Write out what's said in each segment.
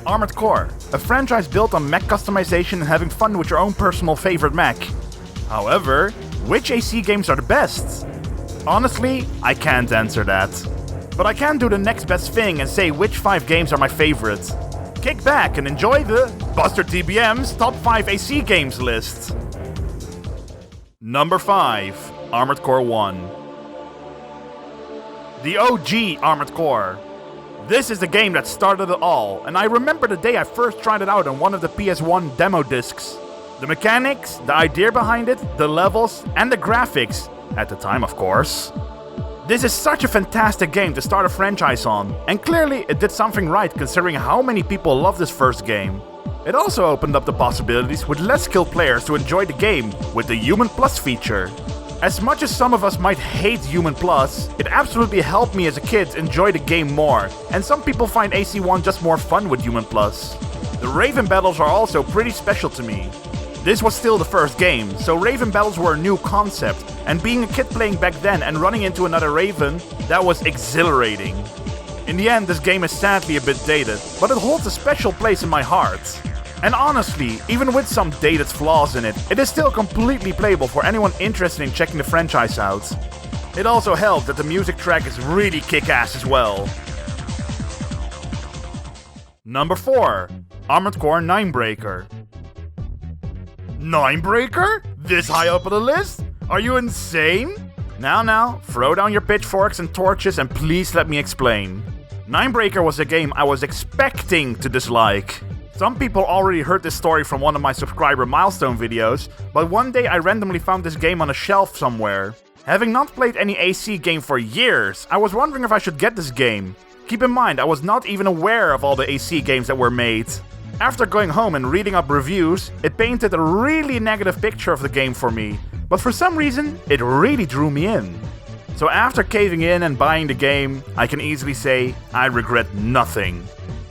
Armored Core, a franchise built on mech customization and having fun with your own personal favorite mech. However, which AC games are the best? Honestly, I can't answer that. But I can do the next best thing and say which 5 games are my favorite. Kick back and enjoy the Buster TBM's Top 5 AC Games list. Number 5. Armored Core 1. The OG Armored Core. This is the game that started it all, and I remember the day I first tried it out on one of the PS1 demo discs. The mechanics, the idea behind it, the levels, and the graphics, at the time of course. This is such a fantastic game to start a franchise on, and clearly it did something right considering how many people love this first game. It also opened up the possibilities with less skilled players to enjoy the game with the Human Plus feature. As much as some of us might hate Human Plus, it absolutely helped me as a kid enjoy the game more, and some people find AC1 just more fun with Human Plus. The Raven battles are also pretty special to me. This was still the first game, so Raven battles were a new concept, and being a kid playing back then and running into another Raven, that was exhilarating. In the end, this game is sadly a bit dated, but it holds a special place in my heart. And honestly, even with some dated flaws in it, it is still completely playable for anyone interested in checking the franchise out. It also helped that the music track is really kick-ass as well. Number 4. Armored Core 9-Breaker. 9-Breaker? This high up on the list? Are you insane? Now, throw down your pitchforks and torches and please let me explain. 9-Breaker was a game I was expecting to dislike. Some people already heard this story from one of my subscriber milestone videos, but one day I randomly found this game on a shelf somewhere. Having not played any AC game for years, I was wondering if I should get this game. Keep in mind, I was not even aware of all the AC games that were made. After going home and reading up reviews, it painted a really negative picture of the game for me, but for some reason, it really drew me in. So after caving in and buying the game, I can easily say I regret nothing.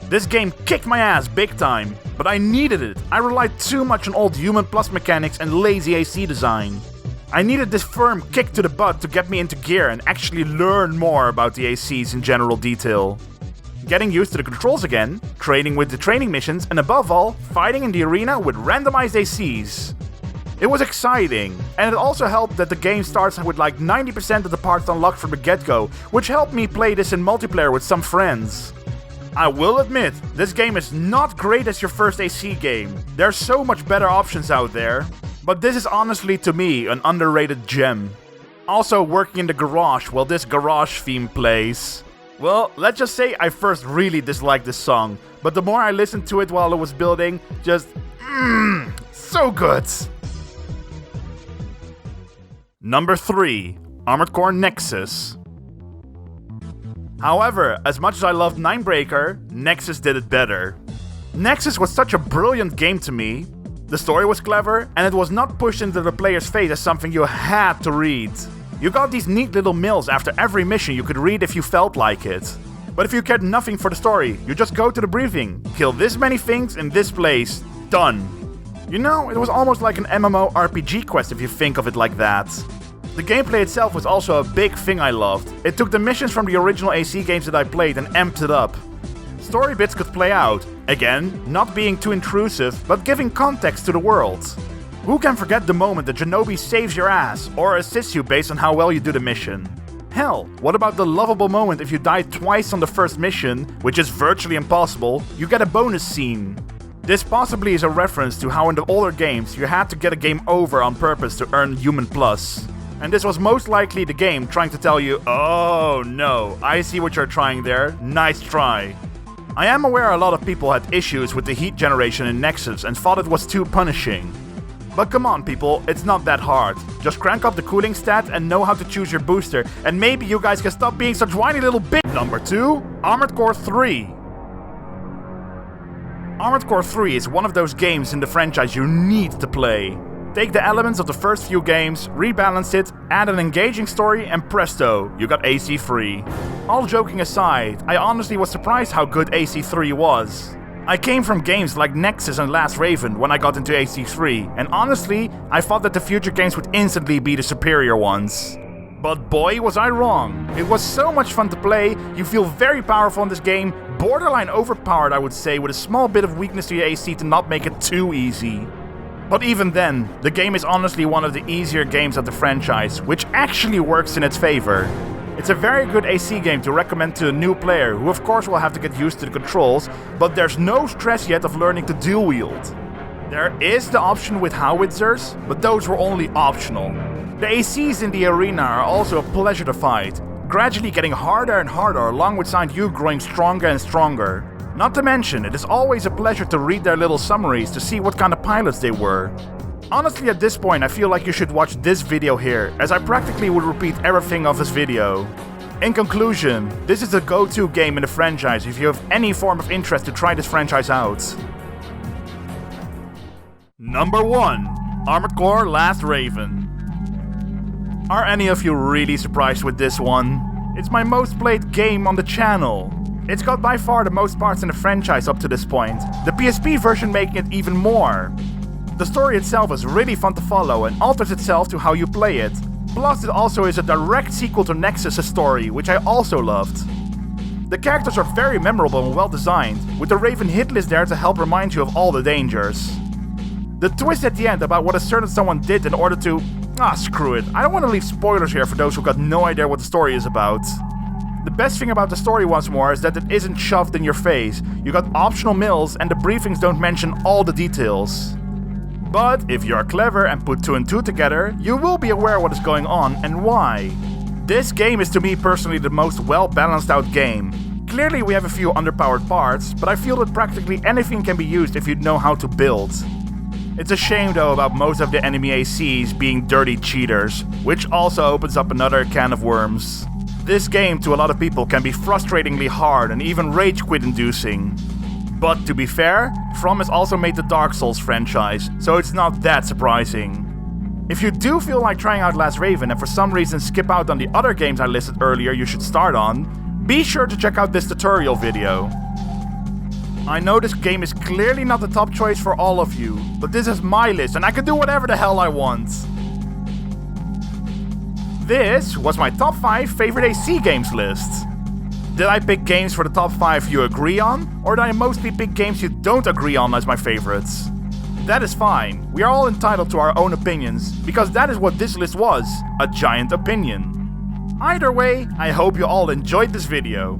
This game kicked my ass big time, but I needed it. I relied too much on old Human Plus mechanics and lazy AC design. I needed this firm kick to the butt to get me into gear and actually learn more about the ACs in general detail. Getting used to the controls again, training with the training missions, and above all, fighting in the arena with randomized ACs. It was exciting, and it also helped that the game starts with like 90% of the parts unlocked from the get-go, which helped me play this in multiplayer with some friends. I will admit, this game is not great as your first AC game. There's so much better options out there. But this is honestly, to me, an underrated gem. Also working in the garage while this garage theme plays. Well, let's just say I first really disliked this song, but the more I listened to it while it was building, just so good. Number 3. Armored Core Nexus. However, as much as I loved 9-Breaker, Nexus did it better. Nexus was such a brilliant game to me. The story was clever, and it was not pushed into the player's face as something you had to read. You got these neat little mills after every mission you could read if you felt like it. But if you cared nothing for the story, you just go to the briefing, kill this many things in this place, done. You know, it was almost like an MMORPG quest if you think of it like that. The gameplay itself was also a big thing I loved. It took the missions from the original AC games that I played and amped it up. Story bits could play out, again, not being too intrusive, but giving context to the world. Who can forget the moment that Shinobi saves your ass, or assists you based on how well you do the mission? Hell, what about the lovable moment if you die twice on the first mission, which is virtually impossible, you get a bonus scene? This possibly is a reference to how in the older games you had to get a game over on purpose to earn Human Plus. And this was most likely the game trying to tell you, oh no, I see what you're trying there, nice try. I am aware a lot of people had issues with the heat generation in Nexus and thought it was too punishing. But come on people, it's not that hard. Just crank up the cooling stat and know how to choose your booster, and maybe you guys can stop being such whiny little bitch. Number 2, Armored Core 3. Armored Core 3 is one of those games in the franchise you need to play. Take the elements of the first few games, rebalance it, add an engaging story, and presto, you got AC3. All joking aside, I honestly was surprised how good AC3 was. I came from games like Nexus and Last Raven when I got into AC3, and honestly, I thought that the future games would instantly be the superior ones. But boy was I wrong. It was so much fun to play, you feel very powerful in this game, borderline overpowered I would say, with a small bit of weakness to your AC to not make it too easy. But even then, the game is honestly one of the easier games of the franchise, which actually works in its favor. It's a very good AC game to recommend to a new player, who of course will have to get used to the controls, but there's no stress yet of learning to dual wield. There is the option with howitzers, but those were only optional. The ACs in the arena are also a pleasure to fight, gradually getting harder and harder alongside you growing stronger and stronger. Not to mention, it is always a pleasure to read their little summaries to see what kind of pilots they were. Honestly, at this point I feel like you should watch this video here, as I practically would repeat everything of this video. In conclusion, this is a go-to game in the franchise if you have any form of interest to try this franchise out. Number 1. Armored Core Last Raven. Are any of you really surprised with this one? It's my most played game on the channel. It's got by far the most parts in the franchise up to this point, the PSP version making it even more. The story itself is really fun to follow and alters itself to how you play it. Plus it also is a direct sequel to Nexus' story, which I also loved. The characters are very memorable and well designed, with the Raven hit list there to help remind you of all the dangers. The twist at the end about what a certain someone did in order to... screw it, I don't want to leave spoilers here for those who got no idea what the story is about. The best thing about the story once more is that it isn't shoved in your face. You got optional mills and the briefings don't mention all the details. But if you are clever and put 2 and 2 together, you will be aware what is going on and why. This game is to me personally the most well balanced out game. Clearly we have a few underpowered parts, but I feel that practically anything can be used if you know how to build. It's a shame though about most of the enemy ACs being dirty cheaters, which also opens up another can of worms. This game to a lot of people can be frustratingly hard and even rage quit inducing. But to be fair, From has also made the Dark Souls franchise, so it's not that surprising. If you do feel like trying out Last Raven and for some reason skip out on the other games I listed earlier you should start on, be sure to check out this tutorial video. I know this game is clearly not the top choice for all of you, but this is my list and I can do whatever the hell I want. This was my top 5 favorite AC games list. Did I pick games for the top 5 you agree on, or did I mostly pick games you don't agree on as my favorites? That is fine, we are all entitled to our own opinions, because that is what this list was, a giant opinion. Either way, I hope you all enjoyed this video.